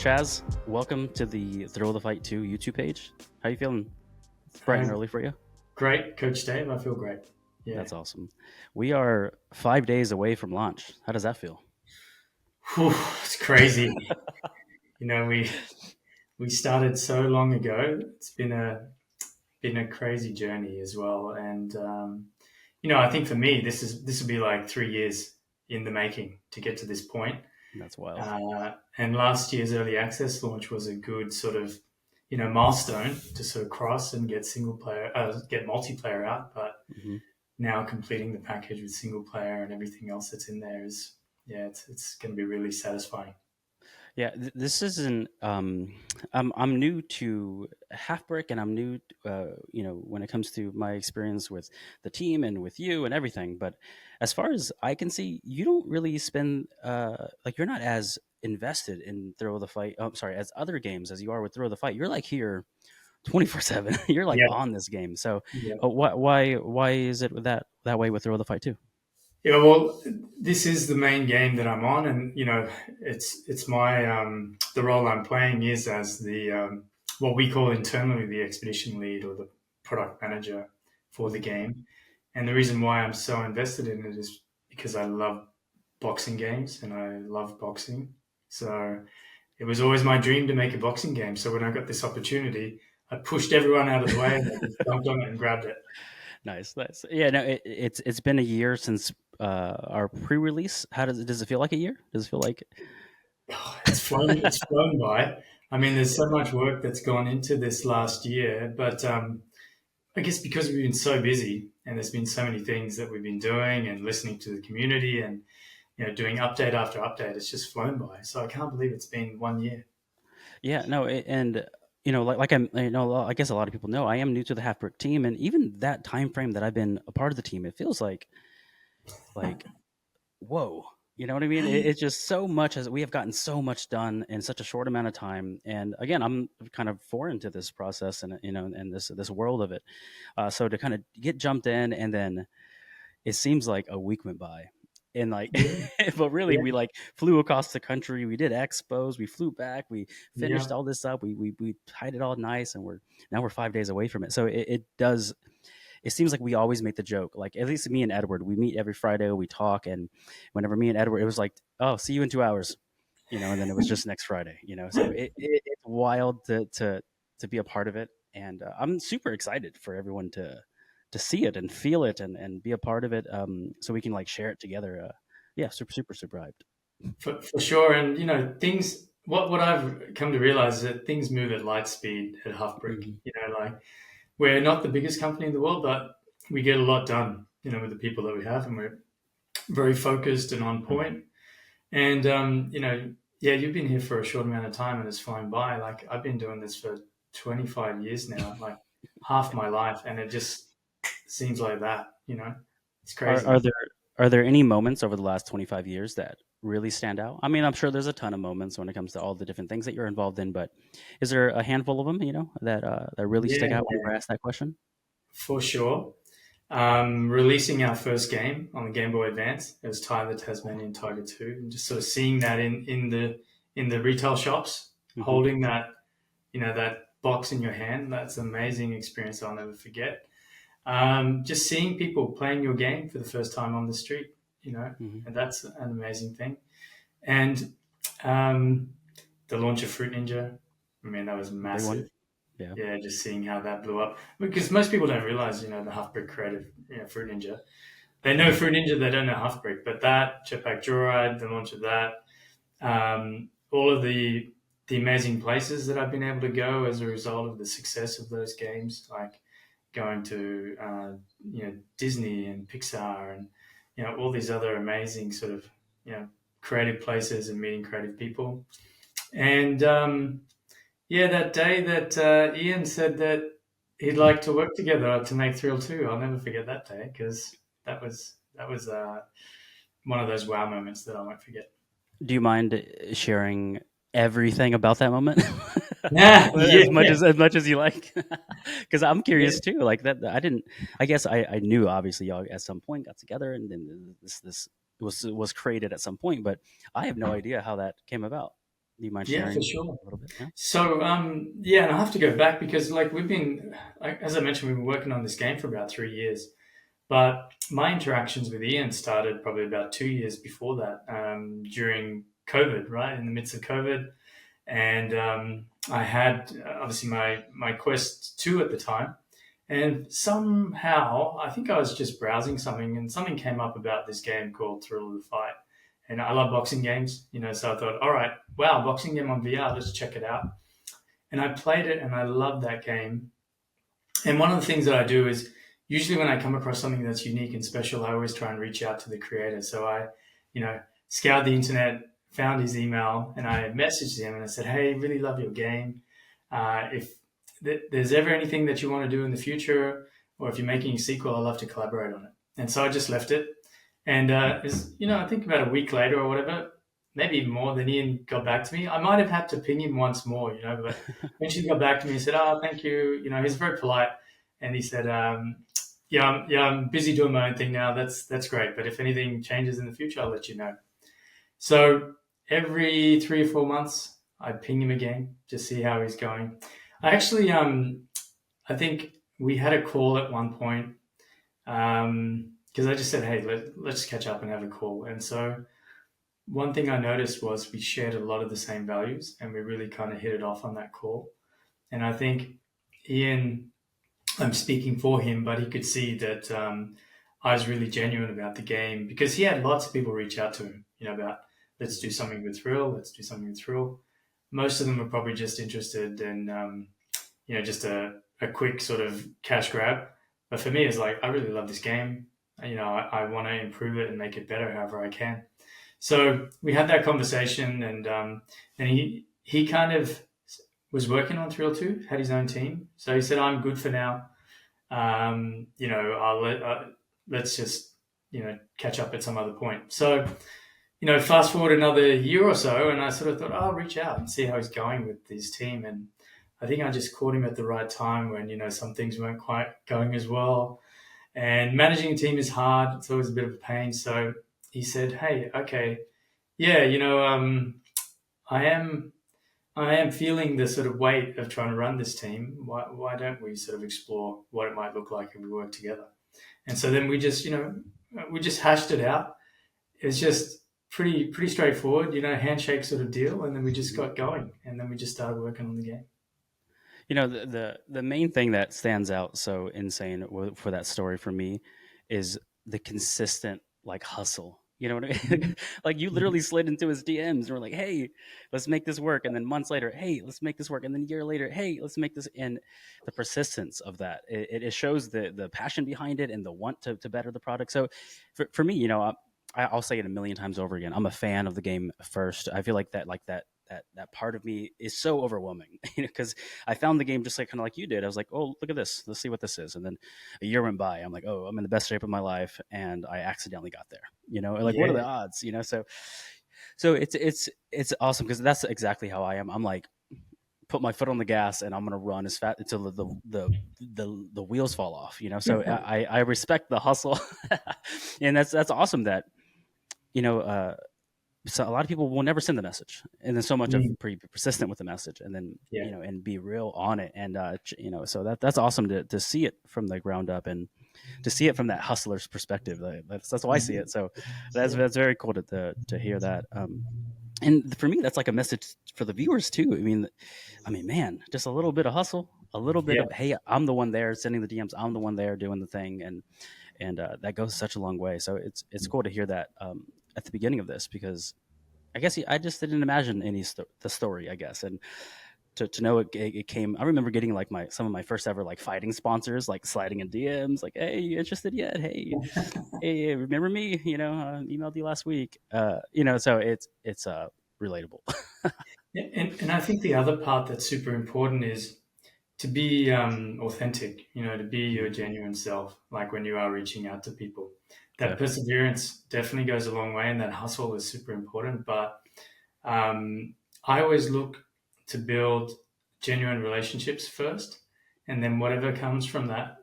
Chaz, welcome to the Thrill of the Fight 2 YouTube page. How you feeling? It's bright and I'm early for you. great, Coach Dave. I feel great. Yeah. That's awesome. We are 5 days away from launch. How does that feel? Whew, it's crazy. We started so long ago. It's been a crazy journey as well. And I think for me, this will be like 3 years in the making to get to this point. That's wild. And last year's early access launch was a good sort of milestone to sort of cross and get get multiplayer out. But hmm now completing the package with single player and everything else that's in there is, yeah, it's going to be really satisfying. Yeah, this isn't. I'm new to Halfbrick, and I'm new. When it comes to my experience with the team and with you and everything. But as far as I can see, you don't really spend. Like you're not as invested in Throw the Fight. Oh, sorry, as other games as you are with Throw the Fight. You're like here 24/7. You're like Yeah, on this game. So, yeah. why is it that way with Throw the Fight too? Yeah, well, this is the main game that I'm on, and it's my the role I'm playing is as the what we call internally the expedition lead or the product manager for the Mhm. game. And the reason why I'm so invested in it is because I love boxing games and I love boxing. So it was always my dream to make a boxing game. So when I got this opportunity, I pushed everyone out of the way and I just jumped on it and grabbed it. Nice, nice. Yeah, no, it's been a year since our pre-release. How does it feel like a year? Does it feel like Oh, it's flown by. I mean, there's so much work that's gone into this last year, but I guess because we've been so busy and there's been so many things that we've been doing and listening to the community and doing update after update, it's just flown by. So I can't believe it's been 1 year. yeah, no, and like I'm, I guess a lot of people know I am new to the Half Brick team, and even that time frame that I've been a part of the team, it feels like whoa. You know what I mean? It's just so much as we have gotten so much done in such a short amount of time. And again, I'm kind of foreign to this process and and this world of it. So to kind of get jumped in and then it seems like a week went by and like Yeah, but really yeah, we like flew across the country, we did expos, we flew back, we finished yeah. all this up, we tied it all nice, and we're 5 days away from it. So it seems like we always make the joke, like at least me and Edward, we meet every Friday, we talk, and whenever me and Edward, it was like, oh, see you in 2 hours, and then it was just next Friday, so it's wild to be a part of it. And I'm super excited for everyone to see it and feel it and be a part of it, so we can like share it together. Yeah, super super super hyped. For sure. And things. What I've come to realize is that things move at light speed at Halfbrick. Mhm. Like we're not the biggest company in the world, but we get a lot done. With the people that we have, and we're very focused and on point. And yeah, you've been here for a short amount of time, and it's flown by. Like I've been doing this for 25 years now, like half my life, and it just seems like that. It's Are crazy. are there any moments over the last 25 years that really stand out? I mean, I'm sure there's a ton of moments when it comes to all the different things that you're involved in, but is there a handful of them, that really stick Yeah, out when we're asked that question? for sure. Releasing our first game on the Game Boy Advance, it was Tyler Tasmanian Tiger 2, and just sort of seeing that in the retail shops, hmm holding that box in your hand. That's an amazing experience I'll never forget. Just seeing people playing your game for the first time on the street, hmm and that's an amazing thing. And um, the launch of Fruit Ninja, I mean, that was Big one. massive. Yeah. Yeah, just seeing how that blew up because most people don't realize, the Half Brick creative, Fruit Ninja. They know hmm Fruit Ninja, they don't know Half Brick, but that Jetpack Joyride, the launch of that, all of the amazing places that I've been able to go as a result of the success of those games, like going to Disney and Pixar and all these other amazing sort of creative places and meeting creative people. And yeah, that day that Ian said that he'd like to work together to make Thrill 2, I'll never forget that day because that was one of those wow moments that I won't forget. Do you mind sharing everything about that moment? Yeah, as much yeah, as you like, because I'm yeah. curious too. Like that, I didn't. I guess I knew obviously y'all at some point got together, and then this was created at some point, but I have no idea how that came about. Do you mind Yeah, for sharing sure. a little bit? Yeah. So, yeah, and I have to go back because, like, we've been, like, as I mentioned, we've been working on this game for about 3 years. But my interactions with Ian started probably about 2 years before that, during COVID, right in the midst of COVID, and I had obviously my Quest 2 at the time, and somehow I think I was just browsing something, and something came up about this game called Thrill of the Fight, and I love boxing games, so I thought, all right, wow, boxing game on VR, let's check it out, and I played it, and I loved that game. And one of the things that I do is usually when I come across something that's unique and special, I always try and reach out to the creator. So I, you know, scoured the internet, found his email, and I messaged him and I said, "Hey, really love your game. If there's ever anything that you want to do in the future, or if you're making a sequel, I'd love to collaborate on it." And so I just left it. And I think about a week later or whatever, maybe even more, then Ian got back to me. I might have had to ping him once more, but eventually he got back to me and said, "Oh, thank you." He's very polite, and he said, "Yeah, I'm busy doing my own thing now. That's great. But if anything changes in the future, I'll let you know." So every 3 or 4 months, I ping him again to see how he's going. I actually, I think we had a call at one point, because I just said, "Hey, let's catch up and have a call." And so one thing I noticed was we shared a lot of the same values, and we really kind of hit it off on that call. And I think Ian, I'm speaking for him, but he could see that I was really genuine about the game because he had lots of people reach out to him, about let's do something with Thrill, let's do something with Thrill. Most of them were probably just interested in, just a quick sort of cash grab. But for me, it's like, I really love this game. I want to improve it and make it better however I can. So we had that conversation, and he kind of was working on Thrill 2, had his own team. So he said, "I'm good for now. Let's just catch up at some other point." So fast forward another year or so, and I sort of thought, "Oh, I'll reach out and see how he's going with his team." And I think I just caught him at the right time when some things weren't quite going as well. And managing a team is hard; it's always a bit of a pain. So he said, "Hey, okay, yeah, I am." I am feeling the sort of weight of trying to run this team. Why don't we sort of explore what it might look like if we work together? And so then we just hashed it out. It's just pretty straightforward, handshake sort of deal, and then we just Mhm. got going, and then we just started working on the game. The main thing that stands out so insane for that story for me is the consistent like hustle. You know what I mean? Mhm. Like you Mhm. literally slid into his DMs and were like, "Hey, let's make this work." And then months later, "Hey, let's make this work." And then a year later, "Hey, let's make this." And the persistence of that, it shows the passion behind it and the want to better the product. So for me, I'll say it a million times over again. I'm a fan of the game first. I feel like that part of me is so overwhelming, because I found the game just like kind of like you did. I was like, "Oh, look at this. Let's see what this is." And then a year went by. I'm like, "Oh, I'm in the best shape of my life," and I accidentally got there. Like what are the Yeah. odds? So it's awesome because that's exactly how I am. I'm like, put my foot on the gas and I'm gonna run as fast until the wheels fall off. So I respect the hustle, and that's awesome that you know. So a lot of people will never send the message, and then so much of Mm. persistent with the message, and then Yeah. and be real on it, and so that's awesome to see it from the ground up and to see it from that hustler's perspective. That's how I see Mhm. it. So that's Yeah. that's very cool to hear that. And for me, that's like a message for the viewers too. I mean, man, just a little bit of hustle, a little bit Yeah. of, hey, I'm the one there sending the DMs, I'm the one there doing the thing, and that goes such a long way. So it's cool to hear that at the beginning of this, because I guess I just didn't imagine the story, I guess, and to know it came. I remember getting like some of my first ever like fighting sponsors like sliding in DMs like, "Hey, you interested yet? Hey, remember me? Emailed you last week." So it's relatable. And I think the other part that's super important is to be authentic, to be your Mhm. genuine self, like when you are reaching out to people. That Yeah, perseverance definitely goes a long way, and that hustle is super important. But um, I always look to build genuine relationships first, and then whatever comes from that,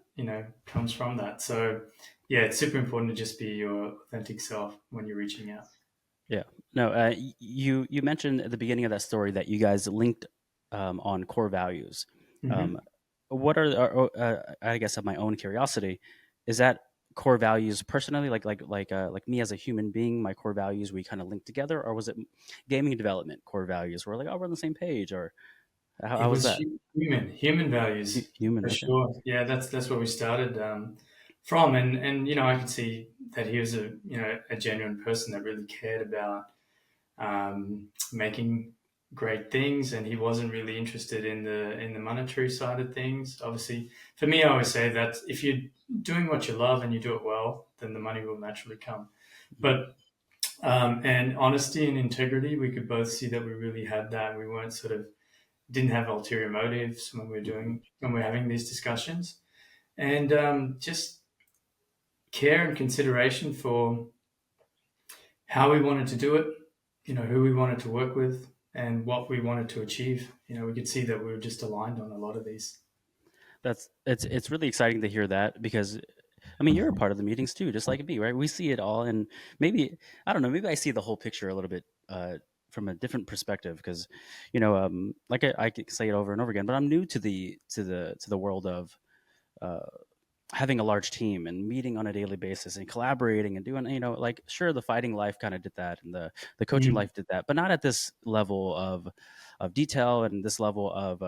comes from that. So, yeah, it's super important to just be your authentic self when you're reaching out. Yeah. No, you mentioned at the beginning of that story that you guys linked on core values. Um, Hmm. what I guess of my own curiosity, is that core values personally, like me as a human being, my core values we kind of linked together, or was it gaming development core values? We're like, oh, we're on the same page, or It how was was that? human values Human, for okay. sure. Yeah, that's where we started from, and I could see that he was a a genuine person that really cared about making great things, and he wasn't really interested in the monetary side of things. Obviously, for me, I always say that if you're doing what you love and you do it well, then the money will naturally come. Mhm. But and honesty and integrity, we could both see that we really had that. We weren't sort of didn't have ulterior motives Mhm. when we're having these discussions, and just care and consideration for how we wanted to do it, who we wanted to work with, and what we wanted to achieve. We could see that we were just aligned on a lot of these. That's it's really exciting to hear that, because I mean, you're a part of the meetings too, just like me, right? We see it all, and maybe I don't know, maybe I see the whole picture a little bit from a different perspective, because like I could say it over and over again, but I'm new to the world of uh, having a large team and meeting on a daily basis and collaborating and doing, like, sure, the fighting life kind of did that, and the coaching Mm. life did that, but not at this level of detail and this level of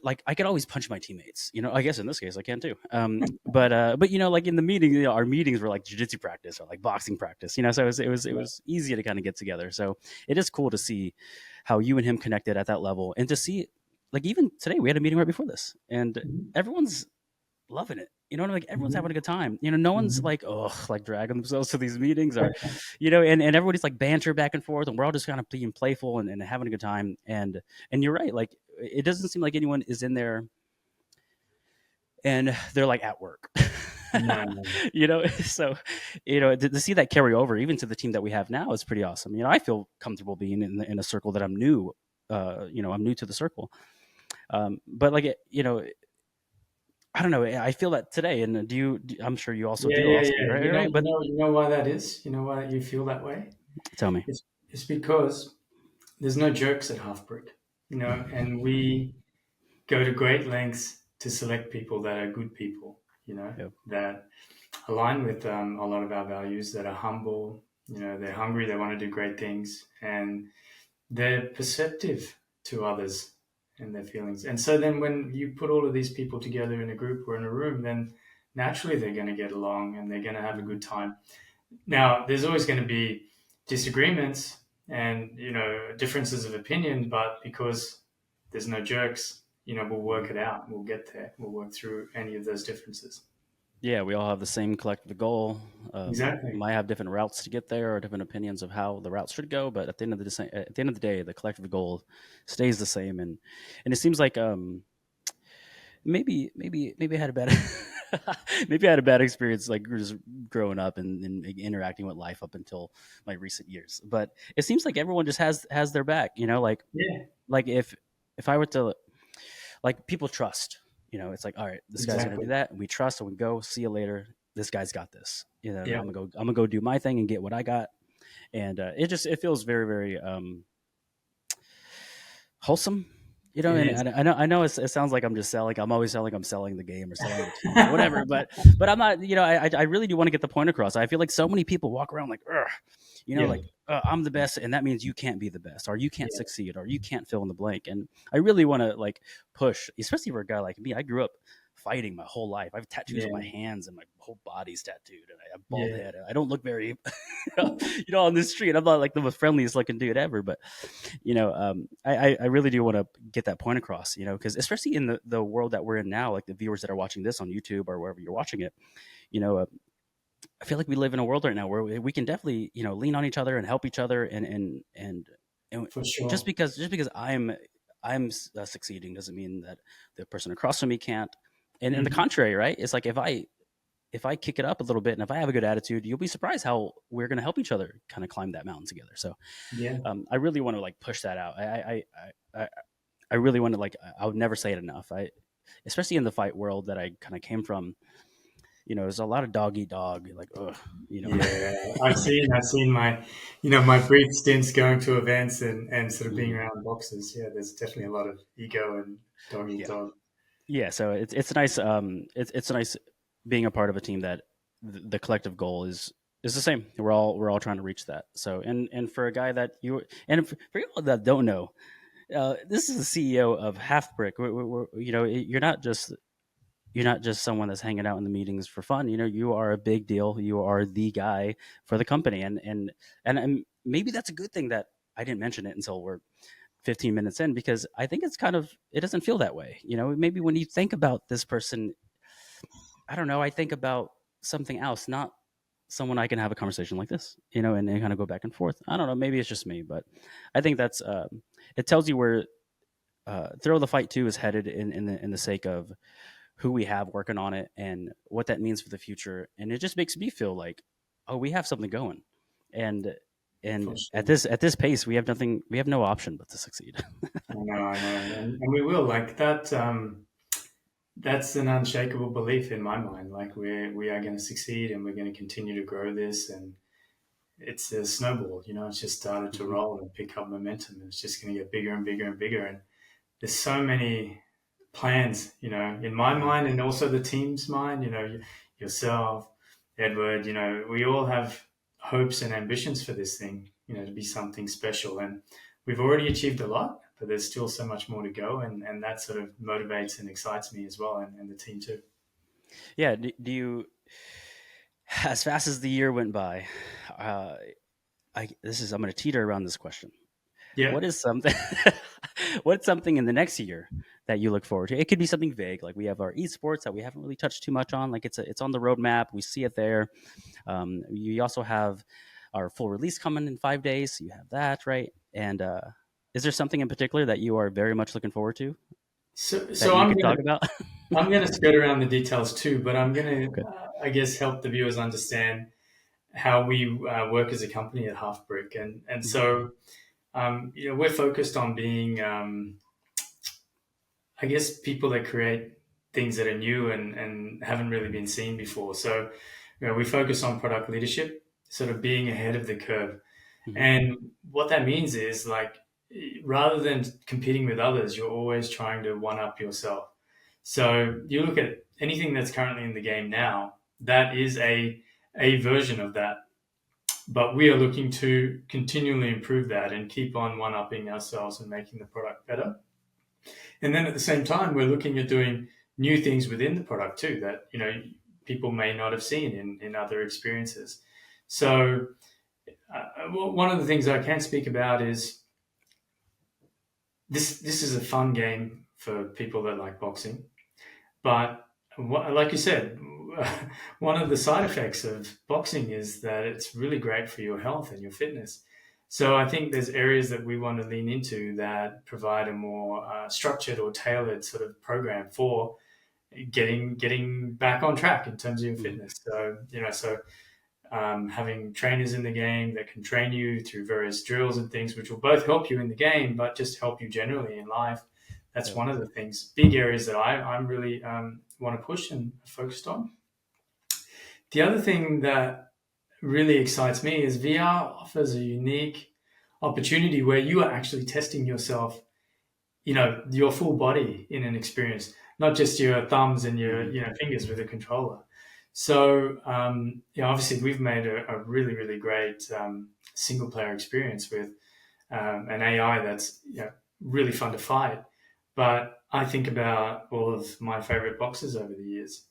like I could always punch my teammates. I guess in this case I can too. But like in the meeting, our meetings were like jiu-jitsu practice or like boxing practice. So it was easy to kind of get together. So it is cool to see how you and him connected at that level, and to see, like, even today we had a meeting right before this, and Mhm. everyone's loving it. Like everyone's having Mhm. a good time. No one's Mhm. like, oh, like dragging themselves to these meetings, or and everybody's like banter back and forth, and we're all just kind of being playful and having a good time. And you're right, like it doesn't seem like anyone is in there and they're like at work. No, no. So to see that carry over even to the team that we have now is pretty awesome. I feel comfortable being in a circle that I'm new. I'm new to the circle. But like I don't know. I feel that today, and I'm sure you also Yeah, do, yeah, also, yeah. right? Right? But You know why that is. You know why you feel that way. tell me. It's because there's no jerks at Halfbrick, and we go to great lengths to select people that are good people, Yeah. that align with a lot of our values, that are humble, they're hungry, they want to do great things, and they're perceptive to others and their feelings. And so then when you put all of these people together in a group or in a room, then naturally they're going to get along and they're going to have a Mhm. good time. Now, there's always going to be disagreements and differences of opinion, but because there's no jerks, we'll Mhm. work it out. We'll get there. We'll work through any of those differences. Yeah, we all have the same collective goal. Exactly. Might have different routes to get there, or different opinions of how the route should go, but at the end of the day, the collective goal stays the same. And it seems like maybe I had a bad maybe I had a bad experience, like just growing up and interacting with life up until my recent years. But it seems like everyone just has their back. Yeah. Like if I were to, like, people trust. It's like, all right, this guy's gonna do Exactly. that, and we trust, and we go, see you later. This guy's got this. And Yeah. I'm gonna go do my thing and get what I got. And it feels very, very wholesome. It And is. I know it sounds like I'm just selling. I'm always selling. I'm selling the game or selling the team or whatever. But I'm not. I really do want to get the point across. I feel like so many people walk around like, ugh, Yeah. like, I'm the best, and that means you can't be the best, or you can't Yeah. succeed, or you can't fill in the blank. And I really want to, like, push, especially for a guy like me. I grew up fighting my whole life. I have tattoos on my Yeah. hands, and my whole body's tattooed, and I have bald Yeah. head. I don't look very, on the street. I'm not like the most friendliest looking dude ever, but I really do want to get that point across. Because especially in the world that we're in now, like the viewers that are watching this on YouTube or wherever you're watching it, you know, uh, I feel like we live in a world right now where we can definitely, lean on each other and help each other, and For just sure. because I'm succeeding doesn't mean that the person across from me can't. And the Hmm. contrary, right? It's like if I kick it up a little bit and if I have a good attitude, you'll be surprised how we're going to help each other kind of climb that mountain together. So Yeah. I really want to, like, push that out. I really want to, like, I would never say it enough. Especially in the fight world that I kind of came from. there's a lot of dog eat dog. Like, ugh, Yeah, I've seen my, my brief stints going to events and sort of being Mhm. around boxes. Yeah, there's definitely a lot of ego and dog eat Yeah, dog. yeah. So it's nice. It's nice being a part of a team that the collective goal is the same. We're all trying to reach that. So and for a guy that you and for people that don't know, this is the CEO of Halfbrick. You're not just someone that's hanging out in the meetings for fun. You are a big deal. You are the guy for the company, and maybe that's a good thing that I didn't mention it until we're 15 minutes in, because I think it doesn't feel that way. Maybe when you think about this person, I don't know. I think about something else, not someone I can have a conversation like this, and kind of go back and forth. I don't know. Maybe it's just me, but I think that's it tells you where Throw the Fight 2 is headed in the sake of who we have working on it and what that means for the future. And it just makes me feel like, oh, we have something going. And For and at sure. this pace, we have no option but to succeed. I know, and we will like that. That's an unshakable belief in my mind. Like we are going to succeed, and we're going to continue to grow this, and it's a snowball. It's just started to Mhm. roll and pick up momentum, and it's just going to get bigger and bigger and bigger. And there's so many plans, in my Mhm. mind and also the team's mind. Yourself, Edward. We all have hopes and ambitions for this thing. To be something special, and we've already achieved a lot, but there's still so much more to go, and that sort of motivates and excites me as well, and the team too. Yeah. Do you, as fast as the year went by, uh, I'm going to teeter around this question. Yeah. What is something what's something in the next year that you look forward to? It could be something vague, like we have our esports that we haven't really touched too much on. Like it's on the roadmap, we see it there. You also have our full release coming in 5 days, so you have that, right? And is there something in particular that you are very much looking forward to So, that so you I'm could gonna talk about? I'm gonna skirt around the details too, but I'm gonna, Okay. I guess, help the viewers understand how we work as a company at Halfbrick, and Hmm. so we're focused on being, I guess, people that create things that are new and haven't really been seen before. So we focus on product leadership, sort of being ahead of the curve. Hmm. And what that means is, like, rather than competing with others, you're always trying to one up yourself. So you look at anything that's currently in the game now, that is a version of that. But we are looking to continually improve that and keep on one upping ourselves and making the product better. And then at the same time, we're looking at doing new things within the product too that people may not have seen in other experiences. So one of the things I can speak about is this is a fun game for people that like boxing. But like you said, one of the side effects of boxing is that it's really great for your health and your fitness. So I think there's areas that we want to lean into that provide a more structured or tailored sort of program for getting back on track in terms of your Hmm. fitness. So having trainers in the game that can train you through various drills and things, which will both help you in the game, but just help you generally in life. That's Yep. one of the things, big areas that I'm really want to push and focused on. The other thing that really excites me is VR offers a unique opportunity where you are actually testing yourself, your full body in an experience, not just your thumbs and your Hmm. fingers with a controller. So obviously we've made a really really great single player experience with an AI that's really fun to fight. But I think about all of my favorite boxers over the years.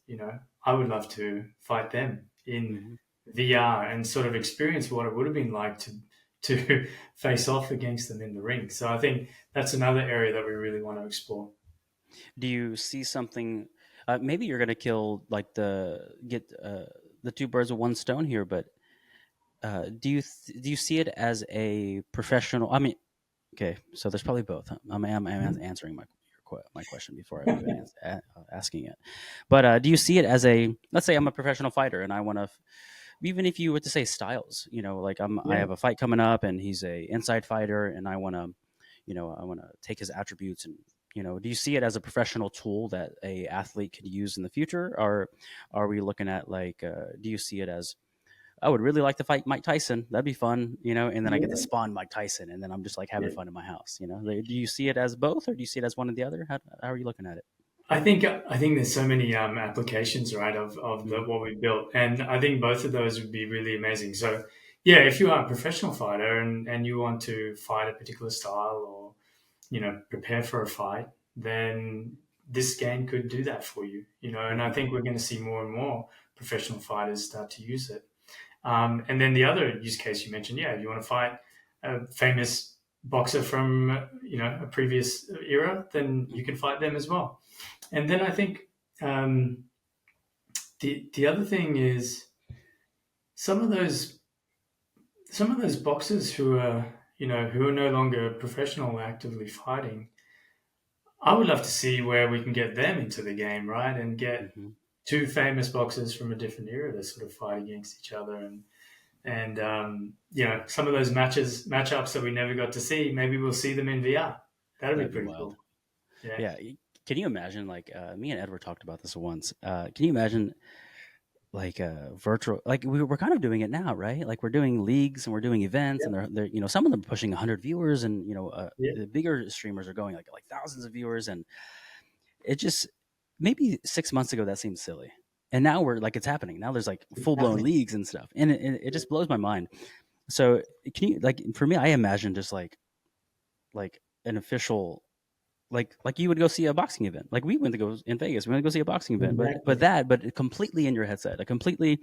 I would love to fight them in Hmm. VR and sort of experience what it would have been like to face off against them in the ring. So I think that's another area that we really want to explore. Do you see something? Maybe you're going to kill like the two birds with one stone here, but do you see it as a professional? I mean, okay, so there's probably both. I'm answering my question before I'm even asking it. But do you see it as a, let's say I'm a professional fighter and I want to, even if you were to say Styles, like I Yeah, have a fight coming up and he's a inside fighter and I want to take his attributes and do you see it as a professional tool that a athlete could use in the future, or are we looking at like, do you see it as, I would really like to fight Mike Tyson. That'd be fun, and then I get to Yeah, spawn Mike Tyson, and then I'm just like having yeah. fun in my house. Do you see it as both, or do you see it as one or the other? How are you looking at it? I think there's so many applications, right, of Mm-hmm. what we built, and I think both of those would be really amazing. So, yeah, if you are a professional fighter and you want to fight a particular style or prepare for a fight, then this game could do that for you. And I Mm-hmm. think we're going to see more and more professional fighters start to use it. And then the other use case you mentioned, yeah, if you want to fight a famous boxer from a previous era, then you can fight them as well. And then I think um, the other thing is some of those some of those boxers who are no longer professional actively fighting. I would love to see where we can get them into the game, right, and get Mm-hmm. two famous boxers from a different era to sort of fight against each other, and some of those matchups that we never got to see. Maybe we'll see them in VR. That'd be That'd be pretty wild. cool. Yeah, Yeah. Can you imagine, like, me and Edward talked about this once? Can you imagine, like, virtual, like, we're kind of doing it now, right? Like, we're doing leagues and we're doing events, and yeah, they're some of them are pushing 100 viewers, and yeah, the bigger streamers are going like thousands of viewers, and it just, maybe 6 months ago that seemed silly, and now we're like, it's happening now. There's like it's full blown happening. leagues and stuff, and it just blows my mind. So can you, like, for me, I imagine just like an official, like you would go see a boxing event. Like, we went to go in Vegas. We went to go see a boxing event, Exactly. but completely in your headset. Like, completely,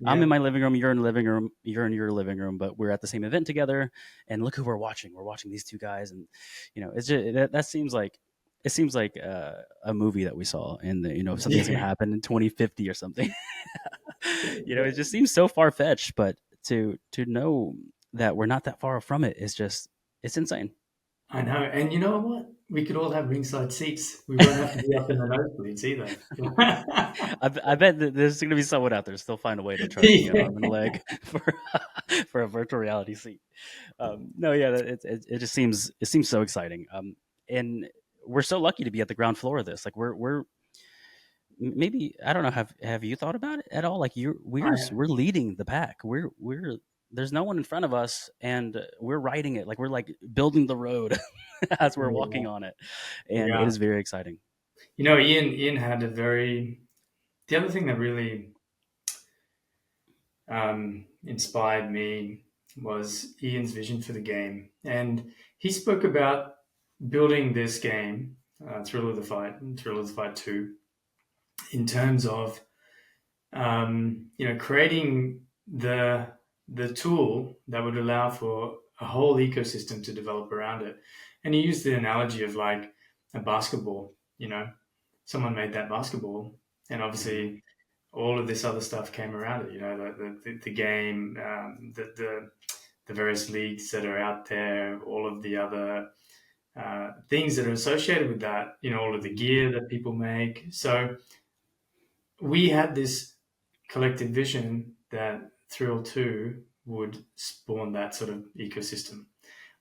I'm in Yeah, my living room, you're in the living room, you're in your living room, but we're at the same event together. And look who we're watching. We're watching these two guys, and it's just, that seems like, a movie that we saw, and something that's going to yeah, happen in 2050 or something. It yeah. just seems so far fetched, but to know that we're not that far from it is just, it's insane. I know. And you know what? We could all have ringside seats. We won't have to be up in the nosebleeds either. I bet that there's going to be someone out there still find a way to charge me an Yeah. arm and a leg for for a virtual reality seat. No, yeah, it just seems so exciting. And we're so lucky to be at the ground floor of this. Like, we're maybe, I don't know, have you thought about it at all? Like, I, we're leading the pack. We're there's no one in front of us, and we're riding it. Like, we're like building the road as we're walking yeah. on it, and it Yeah. is very exciting. Ian had a very, the other thing that really inspired me was Ian's vision for the game. And he spoke about building this game, Thrill of the Fight 2, in terms of creating the tool that would allow for a whole ecosystem to develop around it. And he used the analogy of like a basketball. Someone made that basketball, and Hmm. obviously all of this other stuff came around it. The game, the various leagues that are out there, all of the other things that are associated with that. All of the Hmm. gear that people make. So we had this collective vision that Thrill 2 would spawn that sort of ecosystem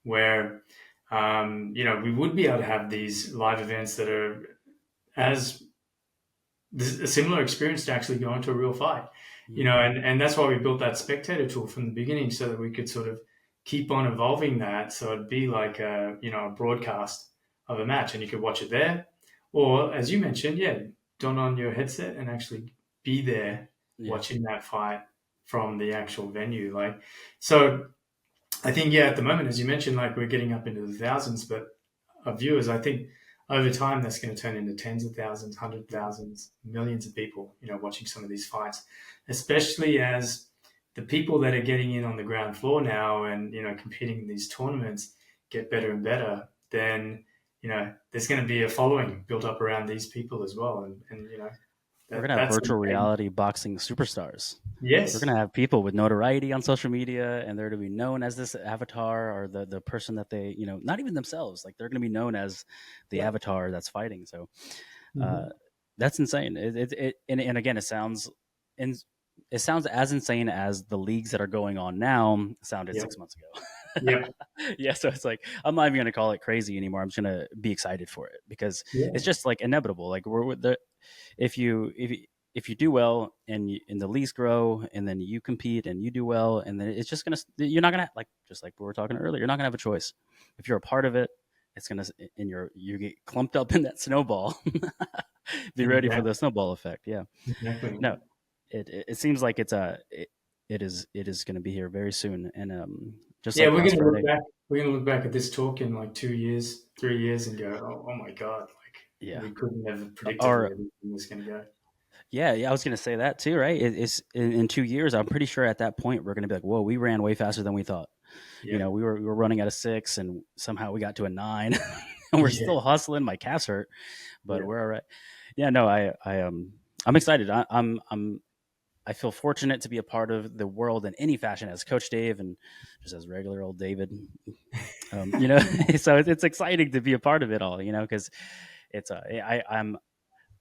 where, we would be able to have these live events that are as a similar experience to actually going to a real fight, Hmm. and that's why we built that spectator tool from the beginning so that we could sort of keep on evolving that. So it'd be like a broadcast of a match and you could watch it there. Or as you mentioned, yeah, don on your headset and actually be there Yeah. watching that fight from the actual venue. Like, so I think, yeah, at the moment, as you mentioned, like we're getting up into the thousands, but of viewers, I think over time that's going to turn into tens of thousands, hundred Mhm. thousands, millions of people, watching some of these fights, especially as the people that are getting in on the ground floor now and, competing in these tournaments get better and better, then, there's going to be a following built up around these people as well. And We're gonna have that's virtual insane. reality boxing superstars. We're Yes. gonna have people with notoriety on social media, and they're to be known as this avatar, or the person that they, not even themselves. Like, they're gonna be known as the Yep. avatar that's fighting. So, uh, Hmm. that's insane. And again, and it sounds as insane as the leagues that are going on now sounded Yep. 6 months ago. Yep. Yeah, so it's like I'm not even gonna call it crazy anymore. I'm just gonna be excited for it because it's Yeah. just like inevitable. Like we're with the if you do well and the leagues grow and then you compete and you do well and then it's just gonna you're not gonna like just like we were talking earlier. You're not gonna have a choice if you're a part of it. It's gonna and you get clumped up in that snowball. Be ready for the Exactly. snowball effect. Yeah. Exactly. No, it seems like it is going to be here very soon, and just Yeah, like we're last gonna look Friday. back. We're gonna look back at this talk in like 2 years, 3 years, and go, "Oh, oh my god! Like Yeah, we couldn't have predicted where or everything was gonna go." yeah, I was going to say that too, right? It's in 2 years. I'm pretty sure at that point we're going to be like, whoa, we ran way faster than we thought. You know, Yep. we were running at a 6, and somehow we got to a 9, and we're Yeah. still hustling. My calves hurt, but Yeah. we're all right. Yeah, no, I'm excited. I feel fortunate to be a part of the world in any fashion as Coach Dave and just as regular old David. You know, so it's exciting to be a part of it all. You know, because it's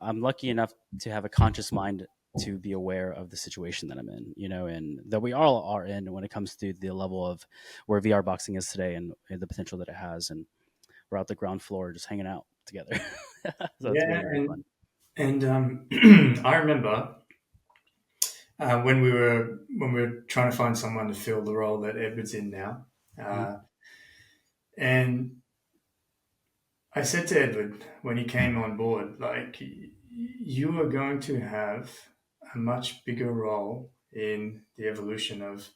I'm lucky enough to have a conscious mind to be aware of the situation that I'm in. You know, and that we all are in when it comes to the level of where VR boxing is today and the potential that it has. And we're out the ground floor just hanging out together. So it's Yeah, very very fun. and I remember when we were trying to find someone to fill the role that Edward's in now, Mm-hmm. uh, and I said to Edward when he came on board, like, you are going to have a much bigger role in the evolution of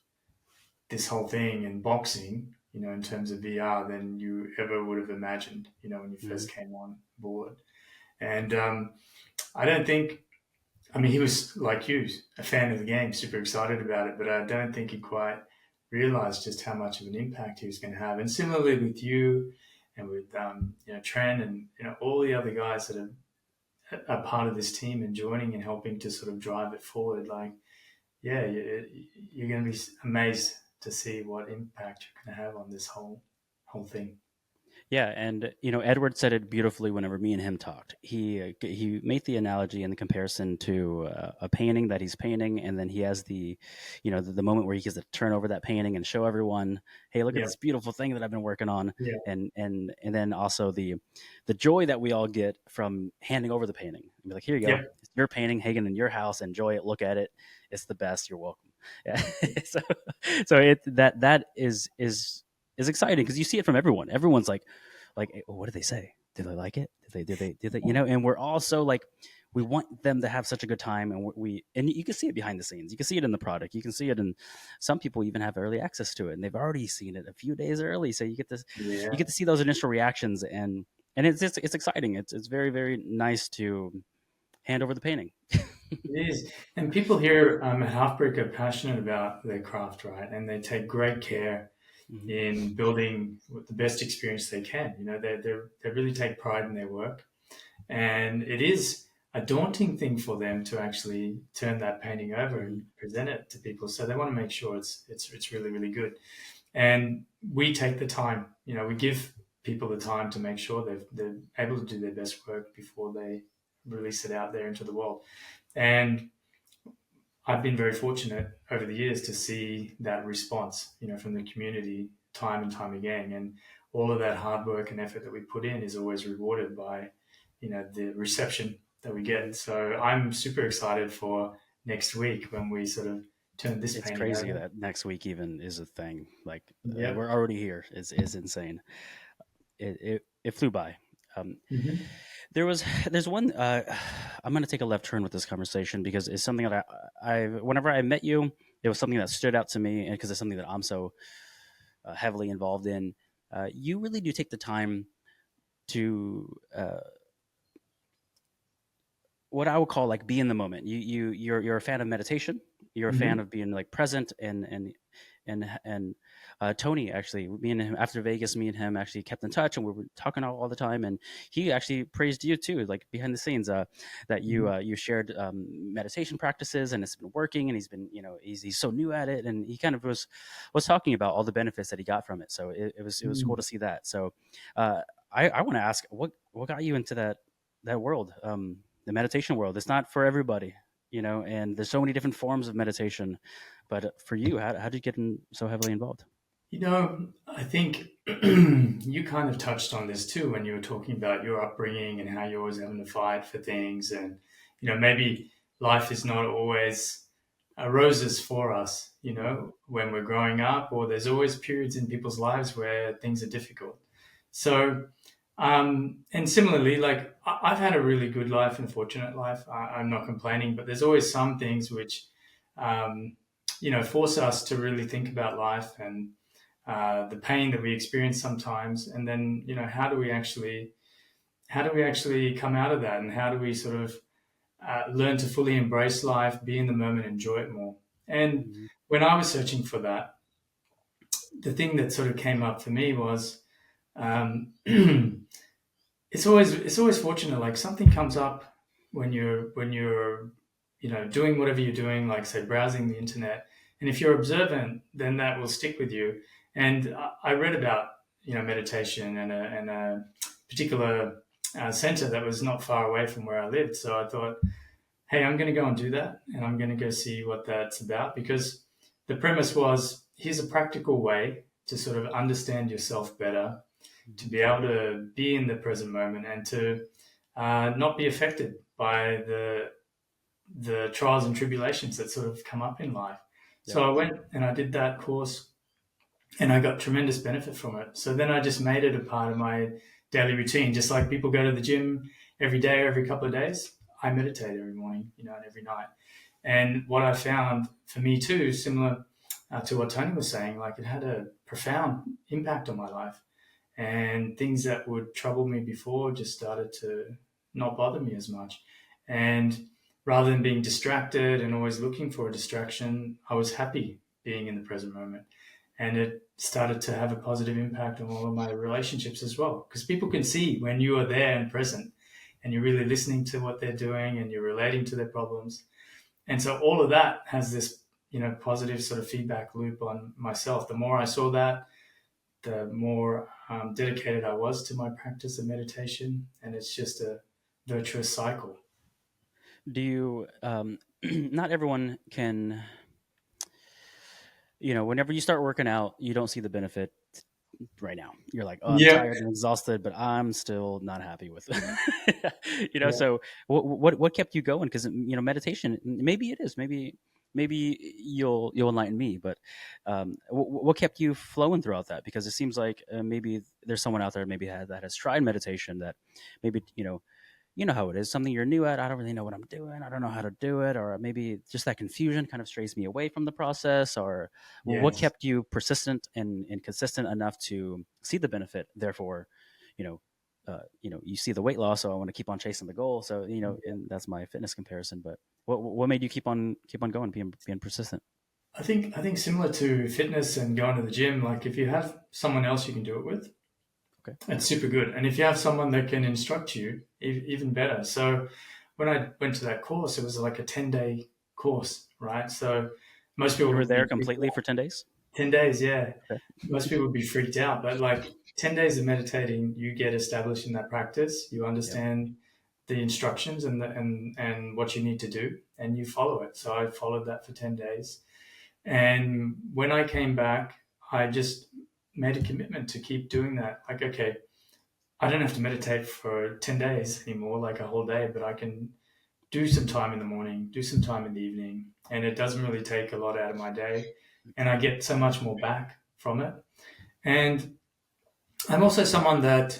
this whole thing in boxing, in terms of VR than you ever would have imagined, when you Mm-hmm. first came on board. And I don't think, I mean, he was like you, a fan of the game, super excited about it, but I don't think he quite realized just how much of an impact he was going to have. And similarly with you and with, Tren and, all the other guys that are part of this team and joining and helping to sort of drive it forward, like, yeah, you're going to be amazed to see what impact you're going to have on this whole thing. Yeah, and Edward said it beautifully whenever me and him talked. He made the analogy and the comparison to a painting that he's painting, and then he has the moment where he gets to turn over that painting and show everyone, "Hey, look at Yeah, this beautiful thing that I've been working on," yeah, and then also the joy that we all get from handing over the painting. And be like, "Here you go, yeah, it's your painting, hanging in your house. Enjoy it, look at it. It's the best. You're welcome." Yeah. so so that is exciting because you see it from everyone. Everyone's like, oh, what did they say? Did they like it? Did they? And we're all so like, we want them to have such a good time, and and you can see it behind the scenes. You can see it in the product. You can see it in some people even have early access to it, and they've already seen it a few days early. So you yeah. get to see those initial reactions, and it's exciting. It's very very nice to hand over the painting. It is. And people here at Halfbrick are passionate about their craft, right? And they take great care Hmm. in building the best experience they can. They really take pride in their work. And it is a daunting thing for them to actually turn that painting over Hmm. and present it to people. So they want to make sure it's really, really good. And we take the time, we give people the time to make sure they're able to do their best work before they release it out there into the world. And I've been very fortunate over the years to see that response, from the community time and time again. And all of that hard work and effort that we put in is always rewarded by, the reception that we Hmm. get. So I'm super excited for next week when we sort of turn this It's painting crazy over. that next week even is a thing. Like Yep. we're already here. Is insane. It flew by. Um, Mm-hmm. there's one. I'm going to take a left turn with this conversation because it's something that whenever I met you, it was something that stood out to me, and because it's something that I'm so heavily involved in. You really do take the time to what I would call like be in the moment. You're a fan of meditation. You're a fan Mm-hmm. of being like present and Tony actually, me and him after Vegas, me and him actually kept in touch, and we were talking all the time. And he actually praised you too, like behind the scenes, that you shared meditation practices, and it's been working. And he's been, he's so new at it, and he kind of was talking about all the benefits that he got from it. So it was cool Mm-hmm. to see that. So uh, I want to ask, what got you into that world, the meditation world? It's not for everybody, and there's so many different forms of meditation. But for you, how did you get so heavily involved? You know, I think you kind of touched on this too when you were talking about your upbringing and how you're always having to fight for things, and maybe life is not always roses for us. Mm-hmm. When we're growing up, or there's always periods in people's lives where things are difficult. So, and similarly, like I've had a really good life and fortunate life. I'm not complaining, but there's always some things which, um, force us to really think about life and the pain that we experience sometimes, and then how do we actually come out of that, and how do we sort of learn to fully embrace life, be in the moment, enjoy it more. And Mm-hmm. when I was searching for that, the thing that sort of came up for me was um, it's always fortunate. Like something comes up when you're doing whatever you're doing, like say browsing the internet, and if you're observant, then that will stick with you. And I read about meditation and a particular center that was not far away from where I lived. So I thought, hey, I'm going to go and do that, and I'm going to go see what that's about, because the premise was, here's a practical way to sort of understand yourself better, to be able to be in the present moment, and to not be affected by the trials and tribulations that sort of come up in life. Yep. So I went and I did that course, and I got tremendous benefit from it. So then I just made it a part of my daily routine, just like people go to the gym every day or every couple of days. I meditate every morning, and every night. And what I found for me too, similar to what Tony was saying, like it had a profound impact on my life, and things that would trouble me before just started to not bother me as much. And rather than being distracted and always looking for a distraction, I was happy being in the present moment. And it started to have a positive impact on all of my relationships as well. Because people can see when you are there and present, and you're really listening to what they're doing, and you're relating to their problems. And so all of that has this, positive sort of feedback loop on myself. The more I saw that, the more dedicated I was to my practice of meditation, and it's just a virtuous cycle. Do you? Not everyone can. Whenever you start working out, you don't see the benefit right now. You're like, oh, I'm Yep. tired and exhausted, but I'm still not happy with it. Yeah. So what kept you going? Because meditation, maybe it is, maybe you'll enlighten me, but what kept you flowing throughout that? Because it seems like maybe there's someone out there maybe that has tried meditation that maybe how it is, something you're new at. I don't really know what I'm doing. I don't know how to do it. Or maybe just that confusion kind of strays me away from the process. Or what Yes. kept you persistent and consistent enough to see the benefit? Therefore, you know, you see the weight loss. So I want to keep on chasing the goal. So, and that's my fitness comparison. But what made you keep on going, being persistent? I think similar to fitness and going to the gym, like if you have someone else you can do it with, Okay. it's super good. And if you have someone that can instruct you, even better. So when I went to that course, it was like a 10-day course, right? So most people You were would be there completely for 10 days. 10 days, yeah. Okay. Most people would be freaked out, but like 10 days of meditating, you get established in that practice. You Yep. understand the instructions and what you need to do, and you follow it. So I followed that for 10 days. And when I came back, I just made a commitment to keep doing that. Like, okay, I don't have to meditate for 10 days anymore, like a whole day, but I can do some time in the morning, do some time in the evening, and it doesn't really take a lot out of my day, and I get so much more back from it. And I'm also someone that,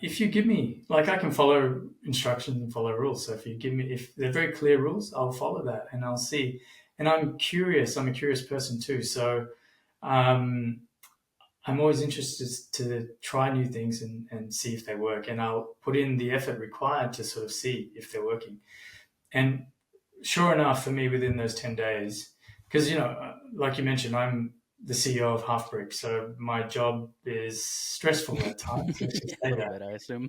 if you give me, like, I can follow instructions and follow rules. So if they're very clear rules, I'll follow that and I'll see. And I'm curious. I'm a curious person too. So um, I'm always interested to try new things and see if they work. And I'll put in the effort required to sort of see if they're working. And sure enough, for me, within those 10 days, because, like you mentioned, I'm the CEO of Halfbrick. So my job is stressful at times. Let's just A say little that. bit, I assume.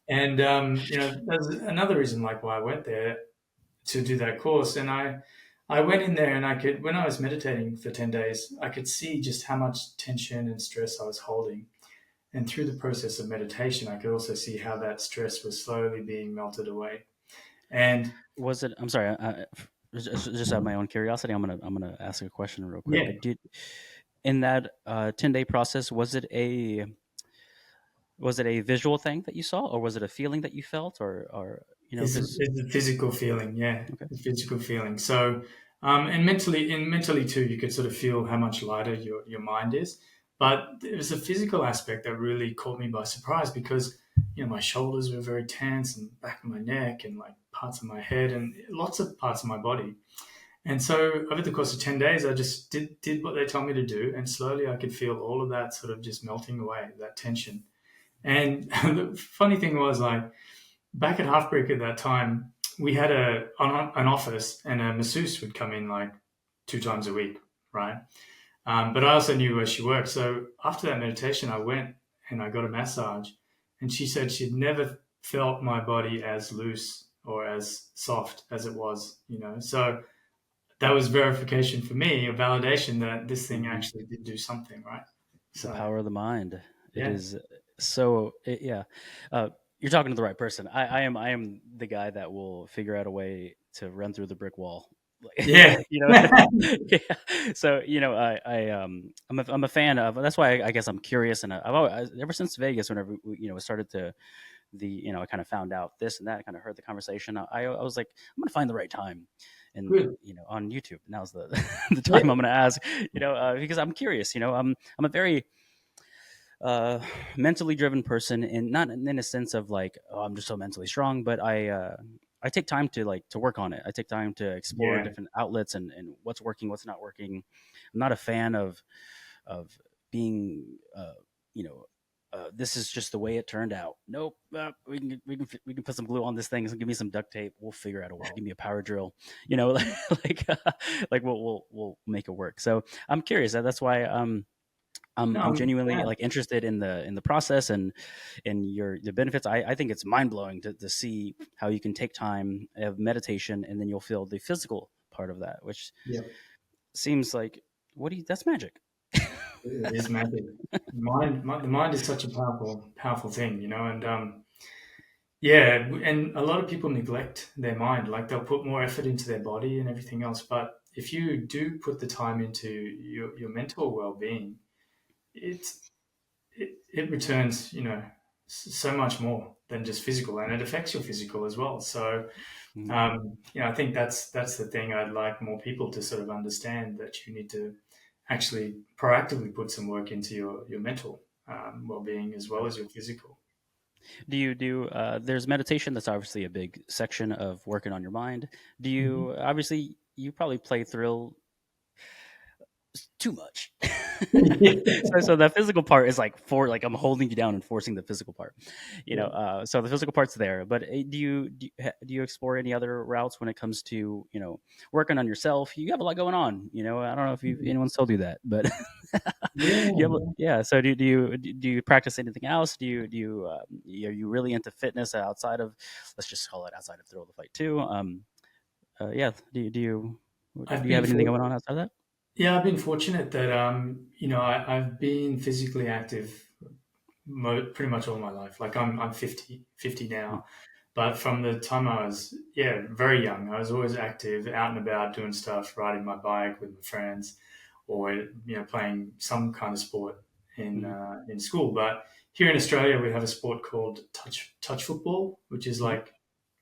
And, there's another reason like why I went there to do that course. And I went in there and when I was meditating for 10 days, I could see just how much tension and stress I was holding. And through the process of meditation, I could also see how that stress was slowly being melted away. And Was it? I'm sorry. Just out of my own curiosity, I'm gonna ask a question real quick. yeah, in that 10-day process, was it a visual thing that you saw, or was it a feeling that you felt, or because It's the physical feeling, yeah, okay, the physical feeling. So, and mentally too, you could sort of feel how much lighter your mind is. But there was a physical aspect that really caught me by surprise because my shoulders were very tense and back of my neck and like parts of my head and lots of parts of my body. And so over the course of 10 days, I just did what they told me to do, and slowly I could feel all of that sort of just melting away, that tension. And the funny thing was like back at Halfbrick at that time, we had an office, and a masseuse would come in like 2 times a week, right? But I also knew where she worked. So after that meditation, I went and I got a massage, and she said she'd never felt my body as loose or as soft as it was. So that was verification for me, a validation that this thing hmm actually did do something, right? the So power of the mind. It yeah, is so yeah. Uh, you're talking to the right person. I am the guy that will figure out a way to run through the brick wall. yeah, Yeah. So I'm a fan of. That's why I guess I'm curious, and I've always, ever since Vegas, whenever we started to I kind of found out this and that. I kind of heard the conversation. I was like, I'm gonna find the right time, and good. on YouTube. Now's the the Yeah, time I'm gonna ask. Because I'm curious. I'm a very uh, mentally driven person, and not in a sense of like, oh, I'm just so mentally strong, but I take time to work on it. I take time to explore yeah, different outlets and what's working, what's not working. I'm not a fan of being this is just the way it turned out. Nope. We can put some glue on this thing. Give me some duct tape. We'll figure out a way. Give me a power drill. Like we'll make it work. So I'm curious. That's why I'm no, genuinely yeah. like interested in the process and the benefits. I think it's mind blowing to see how you can take time of meditation and then you'll feel the physical part of that, which Yeah. seems like that's magic. It is magic. The mind is such a powerful thing. And yeah, and a lot of people neglect their mind. Like they'll put more effort into their body and everything else, but if you do put the time into your mental well-being, it it returns, so much more than just physical, and it affects your physical as well. So, Mhm. I think that's the thing I'd like more people to sort of understand, that you need to actually proactively put some work into your mental well-being as well Right. as your physical. Do you do there's meditation that's obviously a big section of working on your mind. Do Mhm. you obviously you probably play thrill too much. So the physical part is like I'm holding you down and forcing the physical part. Yeah. So the physical part's there. But do you explore any other routes when it comes to working on yourself? You have a lot going on. I don't know if anyone's told you that, but Yeah. yeah. So do you practice anything else? Are you really into fitness outside of, let's just call it outside of thrill of the fight too? Yeah. I've Do you have been anything for going on outside of that? Yeah, I've been fortunate that I've been physically active pretty much all my life. Like I'm 50 Mm, now, but from the time I was very young, I was always active, out and about doing stuff, riding my bike with my friends, or playing some kind of sport mhm, in school. But here in Australia, we have a sport called touch football, which is mhm. like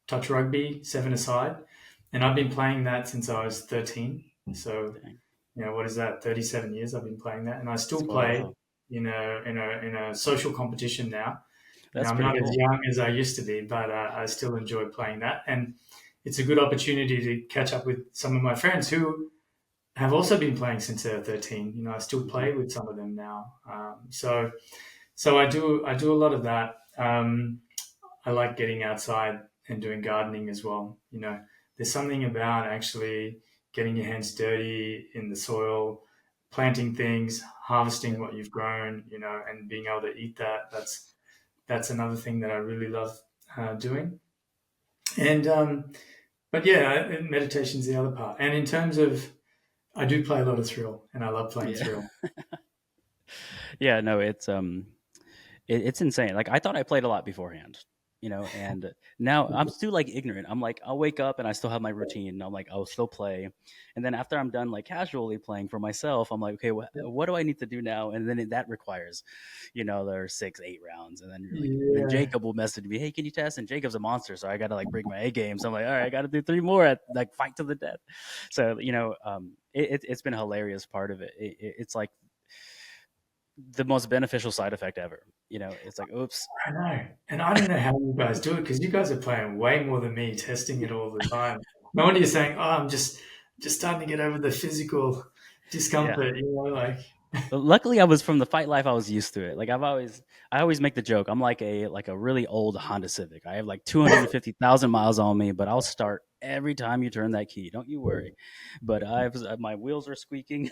touch rugby, seven aside, and I've been playing that since I was 13. So Dang. what is that? 37 years I've been playing that, and I That's still quite a play while. in a social competition now. That's I'm pretty not as cool. young as I used to be, but I still enjoy playing that, and it's a good opportunity to catch up with some of my friends who have also been playing since they were 13. I still Mhm. play with some of them now. So I do a lot of that. I like getting outside and doing gardening as well. There's something about actually getting your hands dirty in the soil, planting things, harvesting Yep. what you've grown, and being able to eat that. That's another thing that I really love doing. And but yeah, meditation's the other part. And in terms of, I do play a lot of thrill, and I love playing Yeah. thrill. Yeah, no, it's insane. Like I thought I played a lot beforehand. And now I'm still like ignorant. I'm like, I'll wake up and I still have my routine. And I'm like, I'll still play. And then after I'm done like casually playing for myself, I'm like, okay, what do I need to do now? And then that requires, there are 6, 8 rounds. And then you're like, and then Yeah. Jacob will message me, hey, can you test? And Jacob's a monster. So I got to like bring my A game. So I'm like, all right, I got to do 3 more at like fight to the death. So, it's been a hilarious part of it. It's like the most beneficial side effect ever. It's like, oops. I know. And I don't know how you guys do it because you guys are playing way more than me, testing it all the time. No wonder you're saying, "Oh, I'm just starting to get over the physical Yeah. discomfort." Like, Luckily, I was from the fight life. I was used to it. Like I always make the joke. I'm like a really old Honda Civic. I have like 250,000 miles on me, but I'll start every time you turn that key. Don't you worry. But my wheels are squeaking.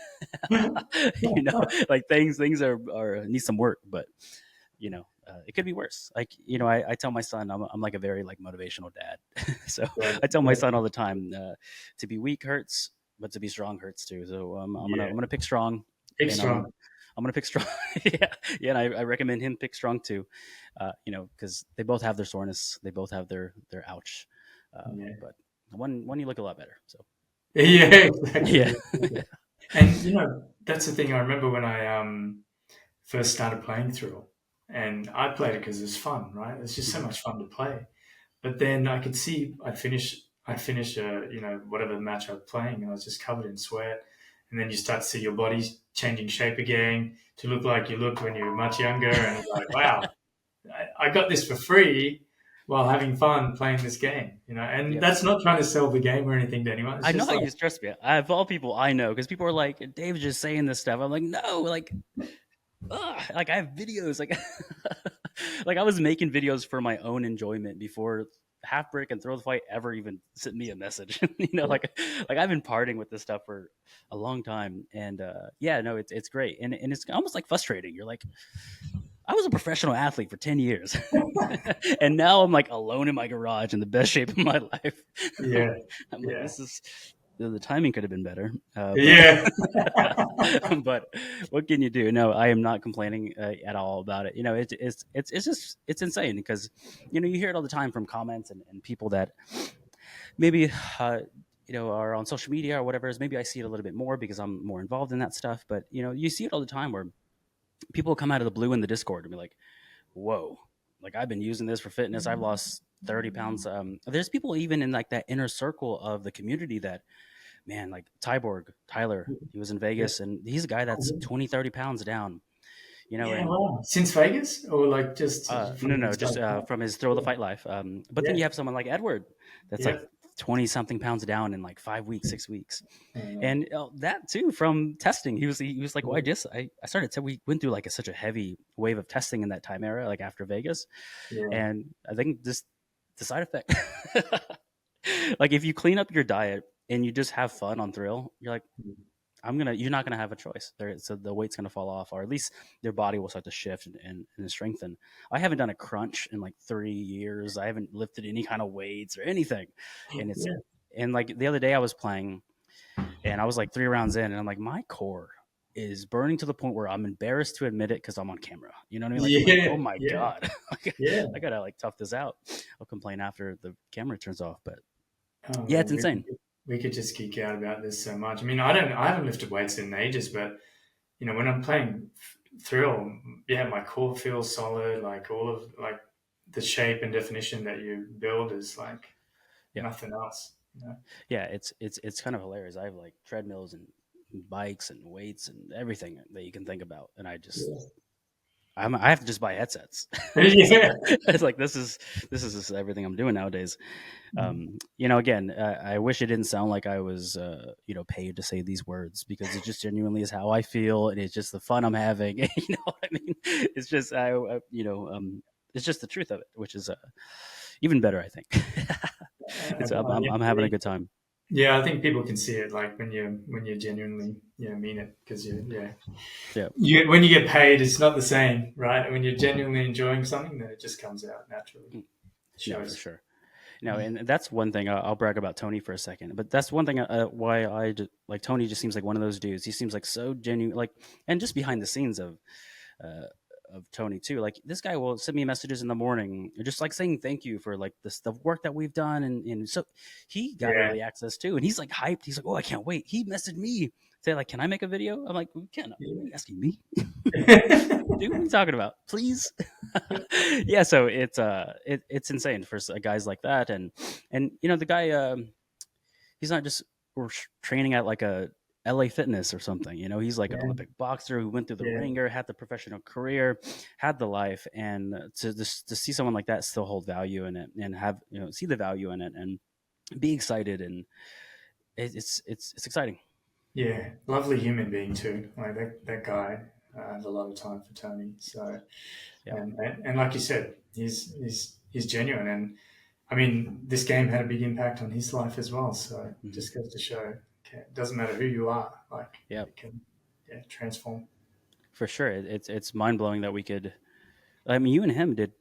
you know, like things are need some work, but it could be worse. Like I tell my son I'm like a very like motivational dad. So yeah, I tell my yeah, son all the time, to be weak hurts, but to be strong hurts too. So I'm yeah. gonna pick strong, Big and strong. I'm gonna pick strong. Yeah, yeah. And I recommend him pick strong too. Because they both have their soreness, they both have their ouch, Yeah. but one you look a lot better. So Yeah, exactly. yeah, Exactly. And that's the thing. I remember when I first started playing Thrill, and I played it because it's fun, right? It's just so Mhm. much fun to play. But then I could see I'd finish whatever match I was playing, and I was just covered in sweat. And then you start to see your body changing shape again to look like you looked when you were much younger, and it's like, wow, I got this for free while having fun playing this game, And Yep. that's not trying to sell the game or anything to anyone. It's I know just how like, you stress me. Of all people I know, because people are like, Dave's just saying this stuff. I'm like, no, like, ugh, like I have videos, like, like I was making videos for my own enjoyment before Halfbrick and Throw the Fight ever even sent me a message. Like I've been partying with this stuff for a long time, and yeah, no, it's great, and it's almost like frustrating. You're like, I was a professional athlete for 10 years, and now I'm like alone in my garage in the best shape of my life. yeah, I'm like, yeah, this is the timing could have been better, but yeah, but what can you do? No, I am not complaining at all about it. It's just it's insane because you hear it all the time from comments and people that maybe are on social media or whatever. Is maybe I see it a little bit more because I'm more involved in that stuff. But you see it all the time where people come out of the blue in the Discord and be like, "Whoa, like I've been using this for fitness. I've lost 30 pounds." There's people even in like that inner circle of the community that, man, like Tyler, he was in yeah. Vegas and he's a guy that's 20, 30 pounds down, Yeah, and wow. Since Vegas, or like just no, from the no, start? just from his Throw the Fight life. But then Yeah, you have someone like Edward that's like yeah, 20 something pounds down in like 5 weeks, 6 weeks. yeah, And that too from testing. He was like, well, I started to, we went through like such a heavy wave of testing in that time era, like after Vegas. yeah, And I think just the side effect, like if you clean up your diet and you just have fun on Thrill, you're like, you're not gonna have a choice. So the weight's gonna fall off, or at least their body will start to shift and strengthen. I haven't done a crunch in like 3 years. I haven't lifted any kind of weights or anything, and it's yeah, and like the other day I was playing, and I was like 3 rounds in, and I'm like, my core is burning to the point where I'm embarrassed to admit it because I'm on camera. You know what I mean? Like I'm like, yeah, oh my yeah, god, yeah. I gotta like tough this out. I'll complain after the camera turns off, but Oh yeah, it's man, insane. we could just geek out about this so much. I mean, I haven't lifted weights in ages, but when I'm playing Thrill, yeah, my core feels solid. Like all of like the shape and definition that you build is like Yeah. nothing else. Yeah, it's kind of hilarious. I have like treadmills and bikes and weights and everything that you can think about, and I have to just buy headsets. it's, Yeah, it's like this is just everything I'm doing nowadays. Again, I wish it didn't sound like I was paid to say these words because it just genuinely is how I feel, and it's just the fun I'm having. You know what I mean? It's just it's just the truth of it, which is even better, I think. I'm having a good time. yeah. I think people can see it like when you genuinely mean it because Yeah. when you get paid, it's not the same, right? When you're genuinely enjoying something, then it just comes out naturally. Mm. It No, for shows. sure. No, and that's one thing. I'll brag about Tony for a second, but that's one thing why like Tony just seems like one of those dudes. He seems like so genuine, like, and just behind the scenes uh, of Tony too. Like this guy will send me messages in the morning, just like saying thank you for like the work that we've done, and so he got Yeah. early access too, and he's like hyped. He's like, oh, I can't wait. He messaged me say like, can I make a video? I'm like, we can. What are you asking me? Dude, what are you talking about? Please. Yeah, so it's insane for guys like that, and the guy, he's not just training at like a LA Fitness or something. He's like an Yeah. Olympic boxer who went through the Yeah. ringer, had the professional career, had the life, and to see someone like that still hold value in it and have see the value in it and be excited, and it's exciting. Yeah. Lovely human being too. Like that guy. I have a lot of time for Tony. So Yeah. and like you said, he's genuine, and I mean, this game had a big impact on his life as well. So it Hmm. just goes to show, okay, it doesn't matter who you are, like Yeah, it can, yeah, transform. for sure. It's mind blowing that we could. I mean, you and him did.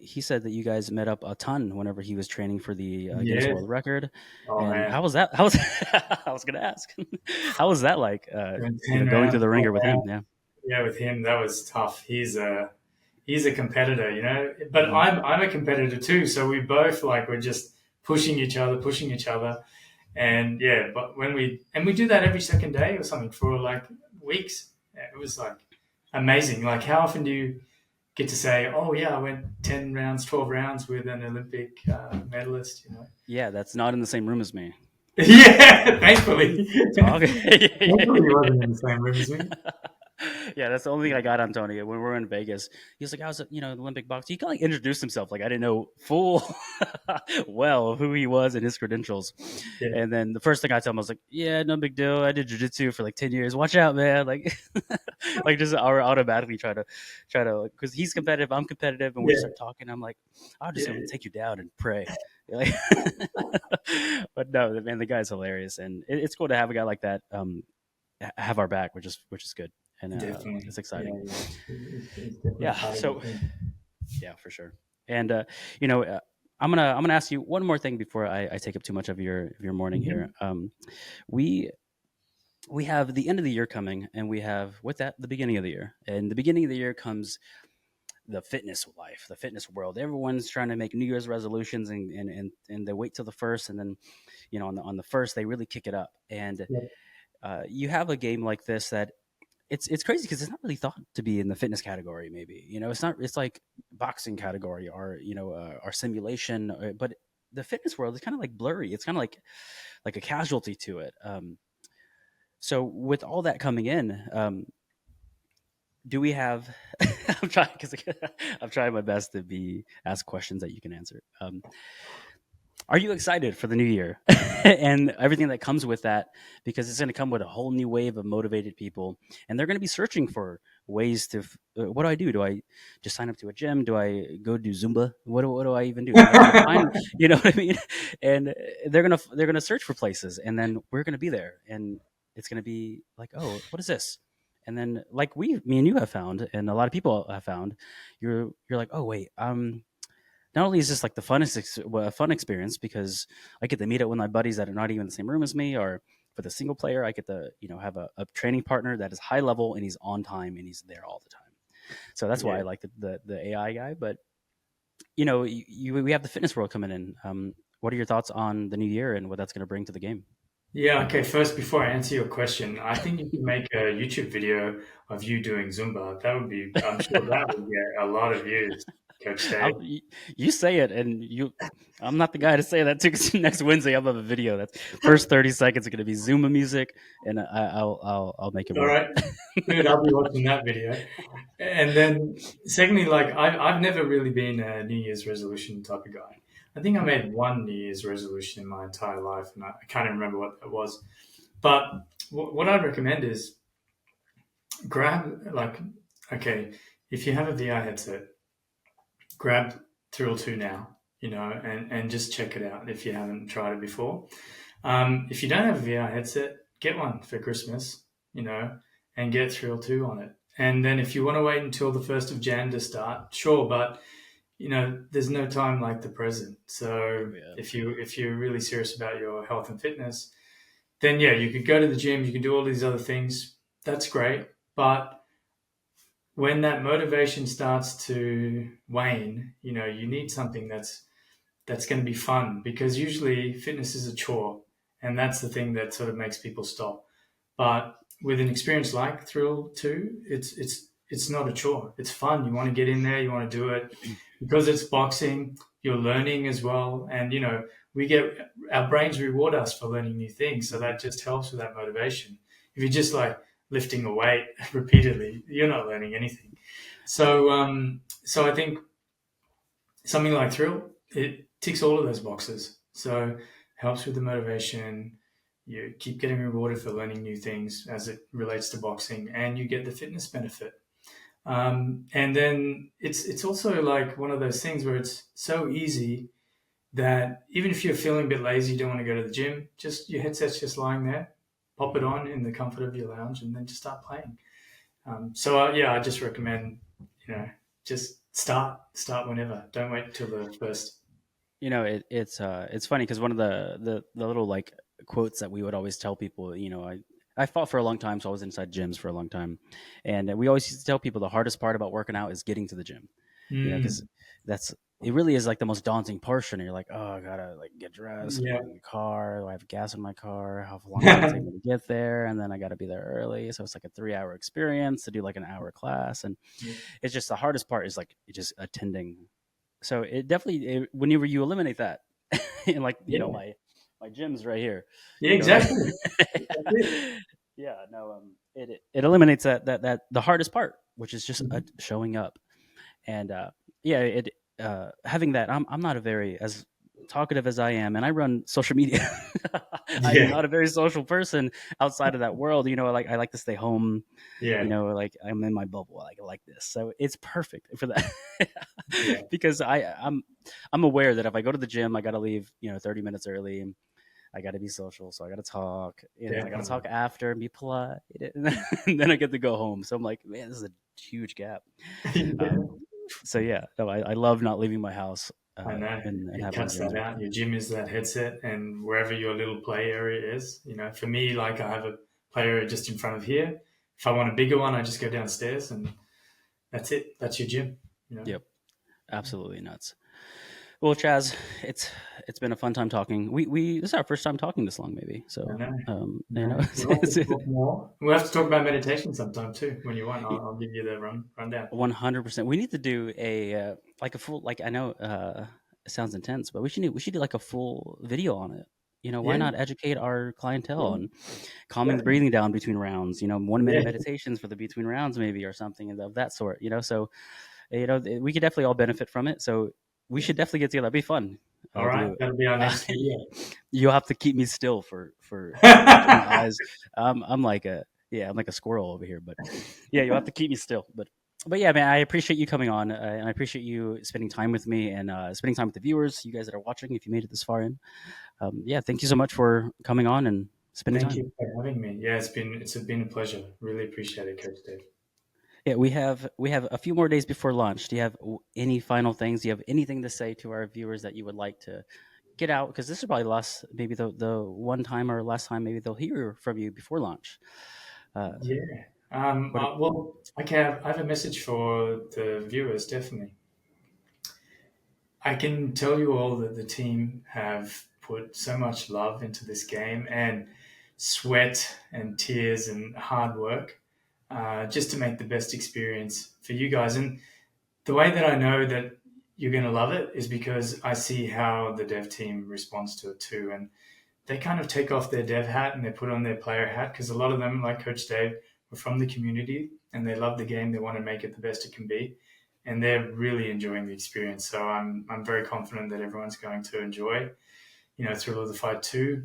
He said that you guys met up a ton whenever he was training for the Guinness Yeah. World Record. Oh And man, how was that? How was I was going to ask, how was that like? doing 10 Going through rounds, the 12 ringer with him. rounds. Yeah. Yeah, with him that was tough. He's a competitor, but Hmm. I'm a competitor too. So we both like we're just pushing each other, and yeah. But we do that every second day or something for like weeks. Yeah, it was like amazing. Like how often do you get to say, "Oh yeah, I went 10 rounds, 12 rounds with an Olympic medalist," Yeah, that's not in the same room as me. Yeah, thankfully. Talk. Thankfully, he wasn't in the same room as me. Yeah, that's the only thing I got on Tony when we were in Vegas. He was like, "I was, the Olympic boxer." He kind of like introduced himself, like I didn't know full well who he was and his credentials. Yeah, And then the first thing I tell him, I was like, "Yeah, no big deal. I did jujitsu for like 10 years. Watch out, man!" Like, like just automatically try to, because he's competitive, I'm competitive, and we yeah, start talking. I'm like, "I'm just yeah, gonna take you down and pray." Like, but no, man, the guy's hilarious, and it's cool to have a guy like that have our back, which is good, and definitely. it's Yeah, exciting. yeah. It's definitely Yeah. part of the So thing. yeah, for sure. And you know, I'm gonna ask you one more thing before I take up too much of your morning here. Hmm. We we have the end of the year coming, and we have with that the beginning of the year. And the beginning of the year comes the fitness life, the fitness world. Everyone's trying to make New Year's resolutions, and they wait till the first, and then on the first they really kick it up. And Yeah, you have a game like this that it's crazy because it's not really thought to be in the fitness category. Maybe it's not. It's like boxing category or or simulation, but the fitness world is kind of like blurry. It's kind of like a casualty to it. So with all that coming in, do we have? I'm trying because I'm trying my best to be ask questions that you can answer. Are you excited for the new year and everything that comes with that? Because it's going to come with a whole new wave of motivated people, and they're going to be searching for ways to. What do I do? Do I just sign up to a gym? Do I go do Zumba? What do I even do? How do I find? You know what I mean? And they're gonna search for places, and then we're going to be there, and it's going to be like, oh, what is this? And then like me and you have found, and a lot of people have found, you're like, oh wait, not only is this like the fun experience because I get to meet up with my buddies that are not even in the same room as me, or for the single player, I get to have a training partner that is high level and he's on time and he's there all the time. So that's why yeah, I like the AI guy. But we have the fitness world coming in. What are your thoughts on the new year and what that's going to bring to the game? yeah. Okay, first, before I answer your question, I think you can make a YouTube video of you doing Zumba. That would be, I'm sure that would get a lot of views, Coach Day. You say it, and I'm not the guy to say that too. 'Cause next Wednesday, I'll have a video that's first 30 seconds are going to be Zuma music, and I'll make it All work. right, good. I'll be watching that video. And then, secondly, like I've never really been a New Year's resolution type of guy. I think I made one New Year's resolution in my entire life, and I can't even remember what that was. But what I'd recommend is grab like, okay, if you have a VR headset, grab Thrill 2 now, and just check it out if you haven't tried it before. If you don't have a VR headset, get one for Christmas, and get Thrill 2 on it. And then if you want to wait until the 1st of Jan to start, sure, but there's no time like the present. So Yeah. if you're really serious about your health and fitness, then yeah, you could go to the gym, you can do all these other things. That's great, but when that motivation starts to wane, you need something that's going to be fun, because usually fitness is a chore, and that's the thing that sort of makes people stop. But with an experience like Thrill 2, it's not a chore. It's fun. You want to get in there, you want to do it because it's boxing. You're learning as well, and we get our brains reward us for learning new things, so Mhm. that just helps with that motivation. If you're just like lifting a weight repeatedly, you're not learning anything. So I think something like Thrill, it ticks all of those boxes. So helps with the motivation. You keep getting rewarded for learning new things as it relates to boxing, and you get the fitness benefit. And then it's also like one of those things where it's so easy that even if you're feeling a bit lazy, you don't want to go to the gym, just your headset's just lying there, pop it Mhm. on in the comfort of your lounge, and then just start playing. So yeah, I just recommend, just start whenever. Don't wait till the first. It's funny because one of the little like quotes that we would always tell people, I fought for a long time, so I was inside gyms for a long time, and we always used to tell people the hardest part about working out is getting to the gym, because Mm, that's it really is like the most daunting portion. You're like, oh, I gotta like get dressed, yeah. get in the car. Do I have gas in my car? How long is it gonna take me to get there? And then I gotta be there early, so it's like a 3 hour experience to do like an hour class, and it's just the hardest part is like just attending. So it definitely whenever you eliminate that, and like Yeah. my gym's right here, Yeah, like exactly. That's it. yeah, no, it eliminates that the hardest part, which is just Mhm. showing up. And yeah, it having that, I'm not a very as talkative as I am, and I run social media. I'm Yeah. not a very social person outside of that world. Like I like to stay home. Yeah. Like I'm in my bubble. Like I like this, so it's perfect for that. Yeah. Because I'm aware that if I go to the gym, I got to leave 30 minutes early. I got to be social, so I got to talk. I got to Definitely. talk after and be polite, and then I get to go home. So I'm like, man, this is a huge gap. Yeah. So yeah, no, I love not leaving my house, I know. and It having the cuts gyms that right out. there. Your gym is that headset, and wherever your little play area is. For me, like I have a play area just in front of here. If I want a bigger one, I just go downstairs, and that's it. That's your gym. You know. Yep, absolutely nuts. Well, Chaz, it's been a fun time talking. We this is our first time talking this long, maybe. I So know. you know, No, we'll have to talk more. We'll have to talk about meditation sometime too. When you want, I'll give you the rundown. 100%. We need to do a like a full like I know it sounds intense, but we should do like a full video on it. Why Yeah, not educate our clientele yeah, on calming the definitely. breathing down between rounds? 1 minute Yeah, meditations for the between rounds, maybe, or something of that sort. So we could definitely all benefit from it. So we yeah. should definitely get together. That'd be fun. All right, Do that'll be our uh, next video. you'll have to keep me still for because my eyes. I'm like I'm like a squirrel over here, but yeah, you'll have to keep me still. But yeah, man, I appreciate you coming on, and I appreciate you spending time with me and spending time with the viewers, you guys that are watching. If you made it this far in, yeah, thank you so much for coming on and spending Thank time. you for having me. Yeah, it's been a pleasure. Really appreciate it, Coach Dave. Yeah, we have a few more days before launch. Do you have any final things? Do you have anything to say to our viewers that you would like to get out? Because this is probably the last, maybe the one time or last time maybe they'll hear from you before launch. Uh, Yeah. what? Well, I have a message for the viewers. Definitely, I can tell you all that the team have put so much love into this game, and sweat and tears and hard work, just to make the best experience for you guys. And the way that I know that you're going to love it is because I see how the dev team responds to it too. And they kind of take off their dev hat and they put on their player hat, because a lot of them, like Coach Dave, were from the community and they love the game. They want to make it the best it can be, and they're really enjoying the experience. So I'm very confident that everyone's going to enjoy, Thrill of the Fight 2,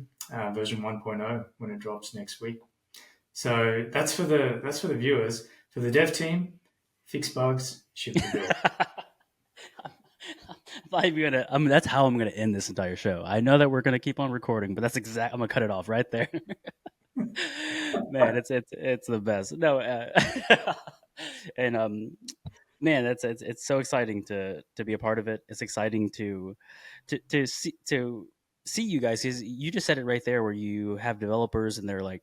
version 1.0, when it drops next week. So that's for the viewers. For the dev team, fix bugs, ship the bill. That's how I'm gonna end this entire show. I know that we're gonna keep on recording, but that's exact. I'm gonna cut it off right there. Man, it's the best. No, and man, it's so exciting to be a part of it. It's exciting to see you guys. 'Cause you just said it right there, where you have developers and they're like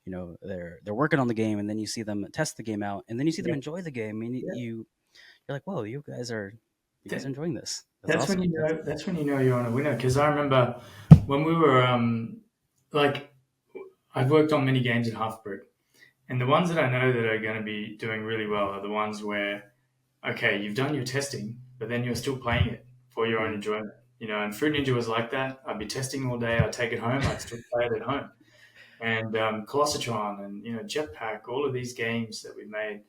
they're working on the game, and then you see them test the game out, and then you see them Yeah. enjoy the game, and Yeah. you're like, whoa, you guys are That, enjoying this. That's that's when awesome. you know. That's when you know you're on a winner. Because I remember when we were like I've worked on many games at Halfbrick, and the ones that I know that are going to be doing really well are the ones where okay, you've done your testing, but then you're still playing it for your own Mm, enjoyment. And Fruit Ninja was like that. I'd be testing all day. I'd take it home. I'd still play it at home. And Colossatron and Jetpack, all of these games that we made,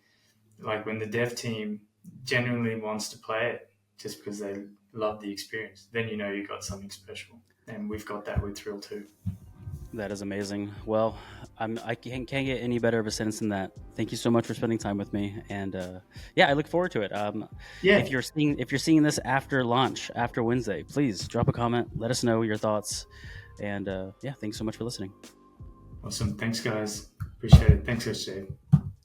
like when the dev team genuinely wants to play it just because they love the experience, then you know you got something special. And we've got that with Thrill too. that is amazing. Well, I can't get any better of a sentence than that. Thank you so much for spending time with me, and yeah, I look forward to it. Yeah, If you're seeing this after launch, after Wednesday, please drop a comment. Let us know your thoughts, and yeah, thanks so much for listening. awesome. Thanks, guys. Appreciate it. Thanks, SJ.